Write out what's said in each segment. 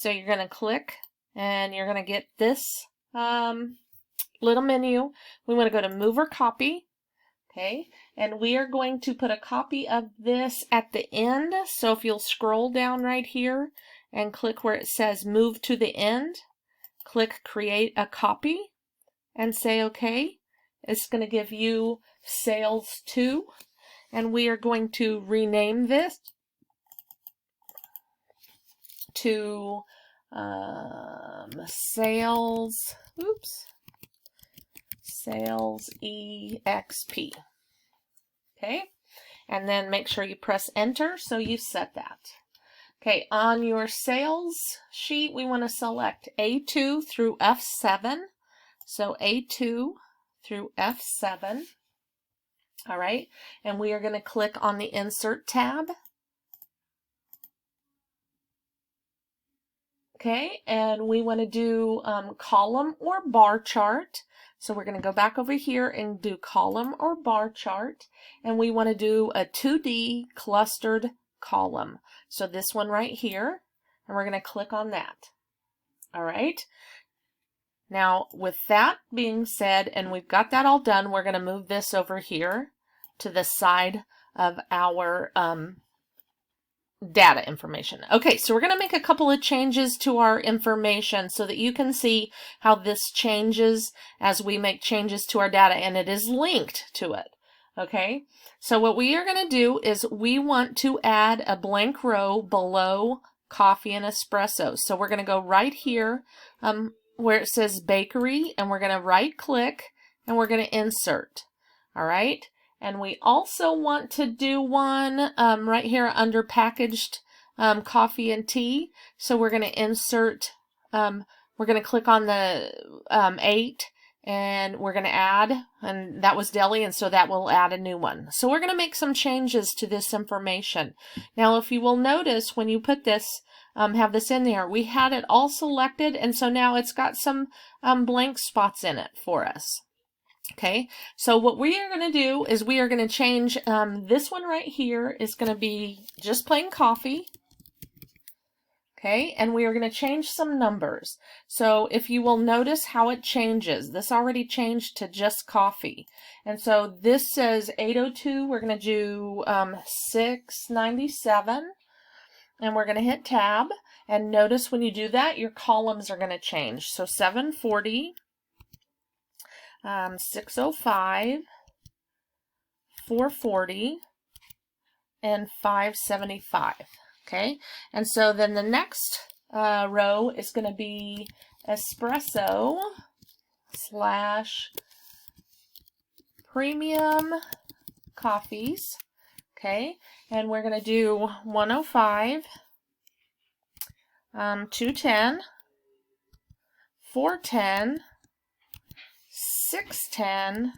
So you're going to click and you're going to get this little menu. We want to go to Move or Copy. Okay, and we are going to put a copy of this at the end. So if you'll scroll down right here and click where it says Move to the End, click Create a Copy and say OK. It's going to give you Sales 2, and we are going to rename this to Sales EXP. Okay, and then make sure you press enter so you set that. Okay, on your sales sheet, we want to select A2 through F7. So A2 through F7. All right, and we are going to click on the Insert tab. Okay, and we want to do column or bar chart. So we're going to go back over here and do column or bar chart, and we want to do a 2D clustered column. So this one right here, and we're going to click on that. All right. Now with that being said, and we've got that all done, we're going to move this over here to the side of our data information. Okay, so we're going to make a couple of changes to our information so that you can see how this changes as we make changes to our data, and it is linked to it. Okay, so what we are going to do is we want to add a blank row below coffee and espresso. So we're going to go right here where it says bakery, and we're going to right click and we're going to insert. All right. And we also want to do one right here under packaged coffee and tea. So we're going to insert, we're going to click on the 8 and we're going to add, and that was deli, and so that will add a new one. So we're going to make some changes to this information. Now if you will notice when you put this, have this in there, we had it all selected, and so now it's got some blank spots in it for us. Okay, so what we are going to do is we are going to change this one right here is going to be just plain coffee. Okay, and we are going to change some numbers. So if you will notice how it changes, this already changed to just coffee. And so this says 802, we're going to do 697, and we're going to hit tab. And notice when you do that, your columns are going to change. So 740. 605, 440, and 575. Okay, and so then the next row is going to be espresso / premium coffees. Okay, and we're going to do 105, 210, 410, 610,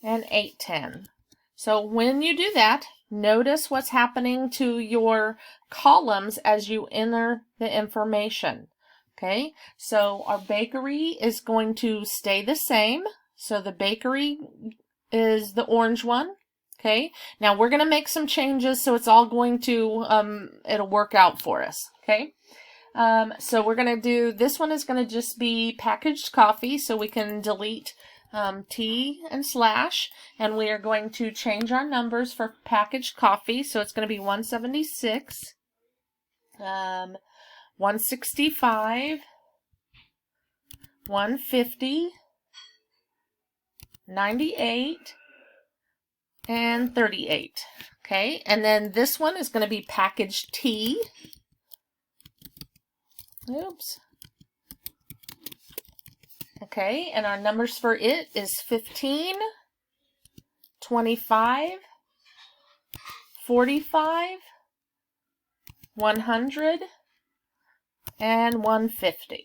and 810. So when you do that, notice what's happening to your columns as you enter the information. Okay, so our bakery is going to stay the same. So the bakery is the orange one. Okay, now we're going to make some changes, so it's all going to, it'll work out for us. Okay. So we're going to do, this one is going to just be packaged coffee, so we can delete T and slash, and we are going to change our numbers for packaged coffee, so it's going to be 176, 165, 150, 98, and 38. Okay, and then this one is going to be packaged tea. Oops. Okay, and our numbers for it is 15, 25, 45, 100, and 150.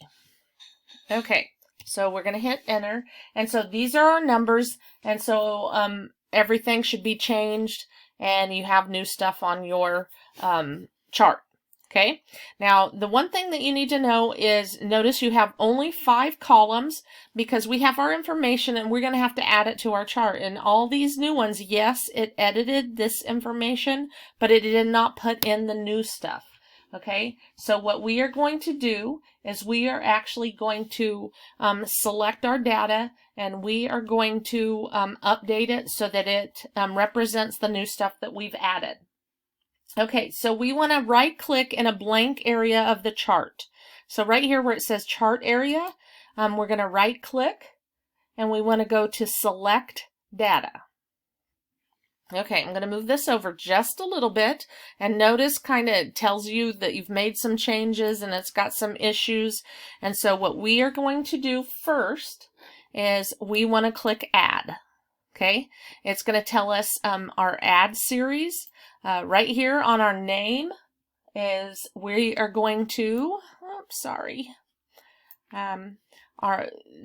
Okay, so we're going to hit enter, and so these are our numbers, and so everything should be changed, and you have new stuff on your chart. Okay, now the one thing that you need to know is, notice you have only 5 columns because we have our information and we're going to have to add it to our chart. And all these new ones, yes, it edited this information, but it did not put in the new stuff. Okay, so what we are going to do is we are actually going to select our data, and we are going to update it so that it represents the new stuff that we've added. Okay, so we want to right click in a blank area of the chart. So right here where it says chart area, we're going to right click and we want to go to select data. Okay, I'm going to move this over just a little bit, and notice kind of tells you that you've made some changes and it's got some issues. And so what we are going to do first is we want to click add. Okay, it's going to tell us our add series. Right here on our name is we are going to,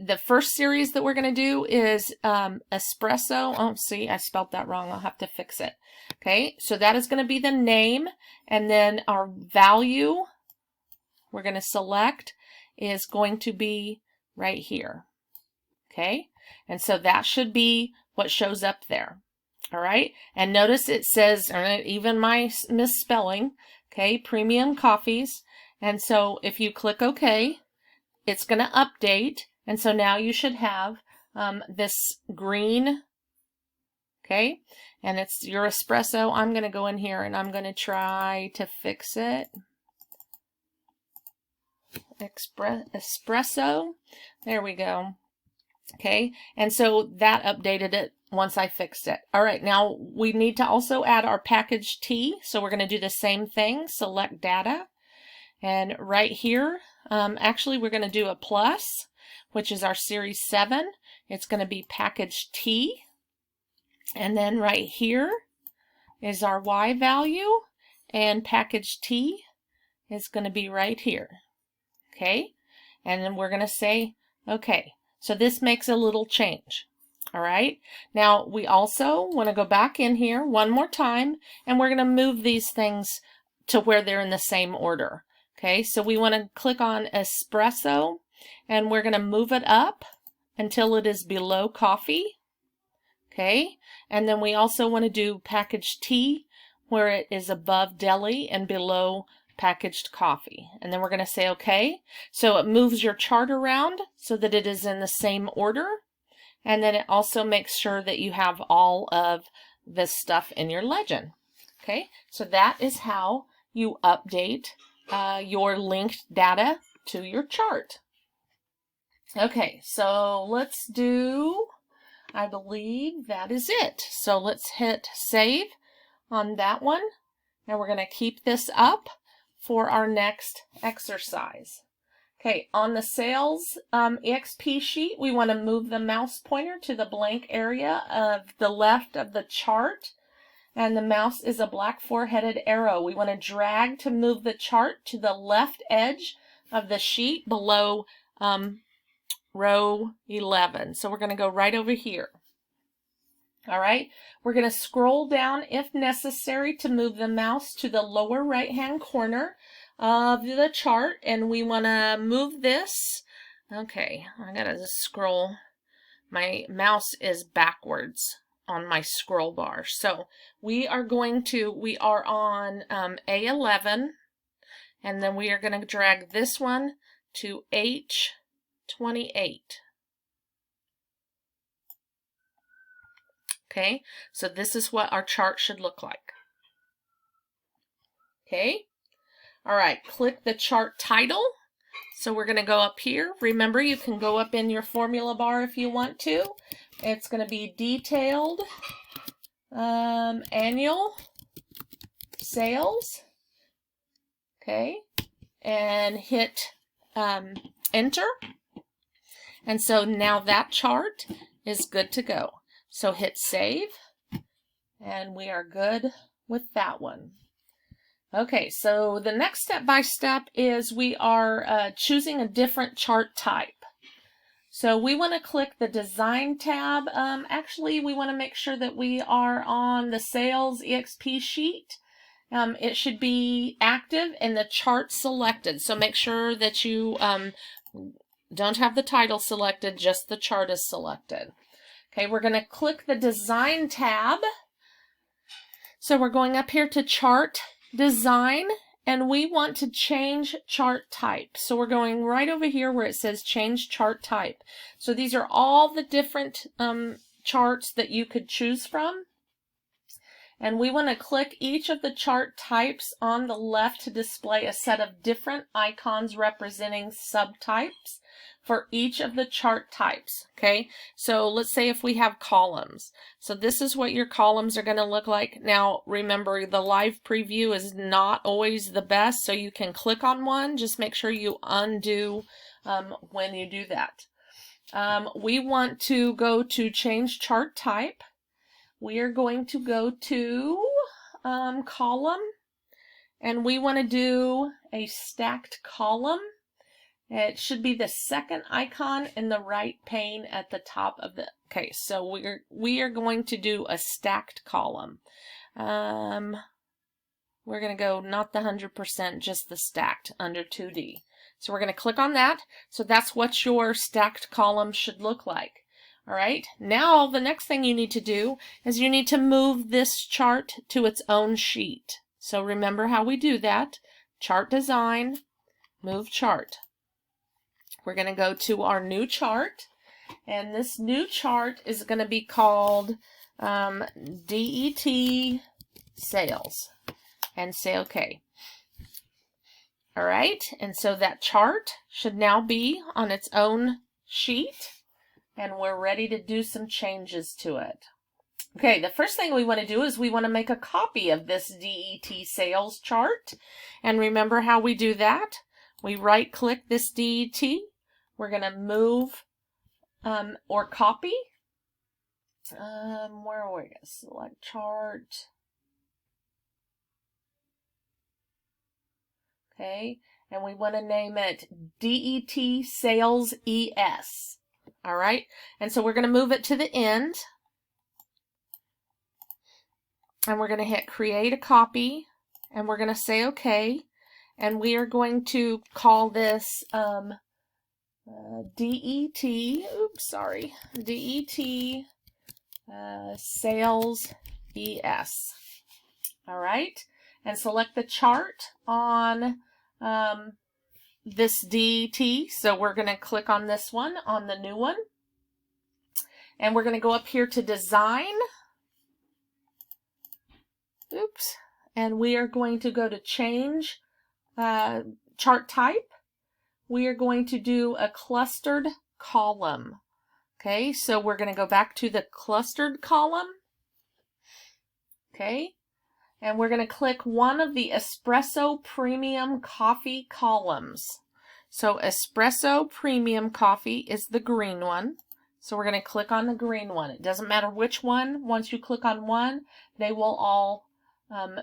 the first series that we're going to do is espresso. Oh, see, I spelled that wrong. I'll have to fix it. Okay, so that is going to be the name, and then our value we're going to select is going to be right here. Okay, and so that should be what shows up there. All right, and notice it says, even my misspelling, okay, premium coffees. And so if you click OK, it's going to update, and so now you should have this green, okay, and it's your espresso. I'm going to go in here and I'm going to try to fix it. Espresso, there we go. Okay, and so that updated it once I fixed it. All right, now we need to also add our package tea, so we're going to do the same thing, select data, and right here, actually we're going to do a plus, which is our series 7. It's going to be package tea, and then right here is our Y value, and package tea is going to be right here. Okay, and then we're going to say okay. So this makes a little change. All right, now we also want to go back in here one more time, and we're going to move these things to where they're in the same order. Okay, so we want to click on espresso, and we're going to move it up until it is below coffee. Okay, and then we also want to do packaged tea where it is above deli and below packaged coffee. And then we're going to say okay. So it moves your chart around so that it is in the same order. And then it also makes sure that you have all of this stuff in your legend. Okay, so that is how you update your linked data to your chart. Okay, so let's do, I believe that is it. So let's hit save on that one. And we're going to keep this up for our next exercise. Okay, on the sales EXP sheet, we want to move the mouse pointer to the blank area of the left of the chart. And the mouse is a black four-headed arrow. We want to drag to move the chart to the left edge of the sheet below row 11. So we're going to go right over here. All right, we're going to scroll down if necessary to move the mouse to the lower right-hand corner of the chart, and we want to move this. Okay, I got to scroll. My mouse is backwards on my scroll bar. So we are on A11, and then we are going to drag this one to H28. Okay, so this is what our chart should look like. Okay, all right, click the chart title. So we're going to go up here. Remember, you can go up in your formula bar if you want to. It's going to be detailed annual sales. Okay, and hit enter. And so now that chart is good to go. So hit save, and we are good with that one. Okay, so the next step-by-step is we are choosing a different chart type. So we want to click the Design tab. Actually, we want to make sure that we are on the Sales EXP sheet. It should be active and the chart selected. So make sure that you don't have the title selected, just the chart is selected. Okay, we're going to click the Design tab. So we're going up here to Chart Design, and we want to change chart type. So we're going right over here where it says change chart type. So these are all the different charts that you could choose from. And we want to click each of the chart types on the left to display a set of different icons representing subtypes for each of the chart types. Okay, so let's say if we have columns. So this is what your columns are going to look like. Now remember, the live preview is not always the best, so you can click on one. Just make sure you undo when you do that. We want to go to change chart type. We are going to go to column, and we want to do a stacked column. It should be the second icon in the right pane at the top of the, okay, so we are going to do a stacked column. We're going to go not the 100%, just the stacked under 2D. So we're going to click on that. So that's what your stacked column should look like. All right, now the next thing you need to do is you need to move this chart to its own sheet. So remember how we do that. Chart design, move chart. We're going to go to our new chart, and this new chart is going to be called DET sales, and say OK. All right, and so that chart should now be on its own sheet, and we're ready to do some changes to it. Okay, the first thing we want to do is we want to make a copy of this DET sales chart. And remember how we do that? We right-click this DET. We're going to move or copy. Where are we going to select chart? Okay, and we want to name it DET Sales ES. All right, and so we're going to move it to the end, and we're going to hit create a copy, and we're going to say OK, and we are going to call this DET, DET Sales ES. All right, and select the chart on this DET. So we're going to click on this one, on the new one, and we're going to go up here to design. Oops, and we are going to go to change chart type. We are going to do a clustered column. Okay, so we're going to go back to the clustered column. Okay, and we're going to click one of the Espresso Premium Coffee columns. So Espresso Premium Coffee is the green one. So we're going to click on the green one. It doesn't matter which one. Once you click on one, they will all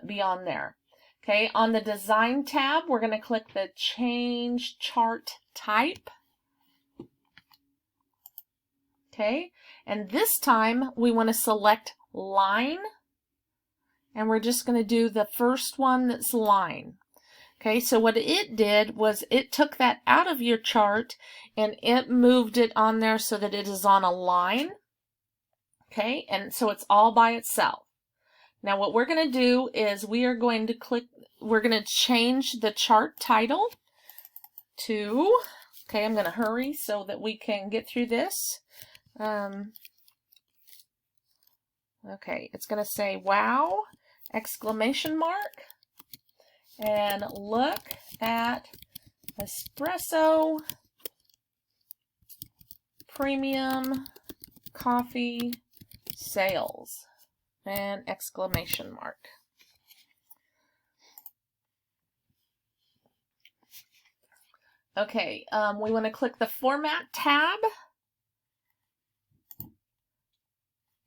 be on there. Okay, on the Design tab, we're going to click the Change Chart Type. Okay, and this time we want to select Line. And we're just going to do the first one that's line. Okay, so what it did was it took that out of your chart and it moved it on there so that it is on a line. Okay, and so it's all by itself. Now what we're going to do is we are going to we're going to change the chart title to, okay, I'm going to hurry so that we can get through this. Okay, it's going to say, wow, exclamation mark, and look at Espresso Premium Coffee Sales, and exclamation mark. Okay, we want to click the Format tab,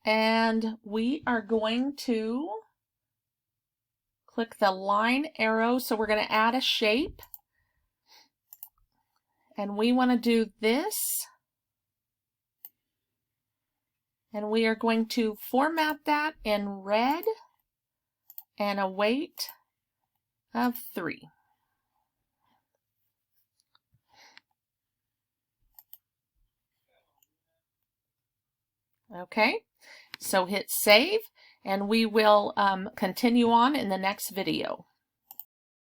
and we are going to click the line arrow. So we're going to add a shape, and we want to do this, and we are going to format that in red and a weight of 3. Okay, so hit save, and we will continue on in the next video.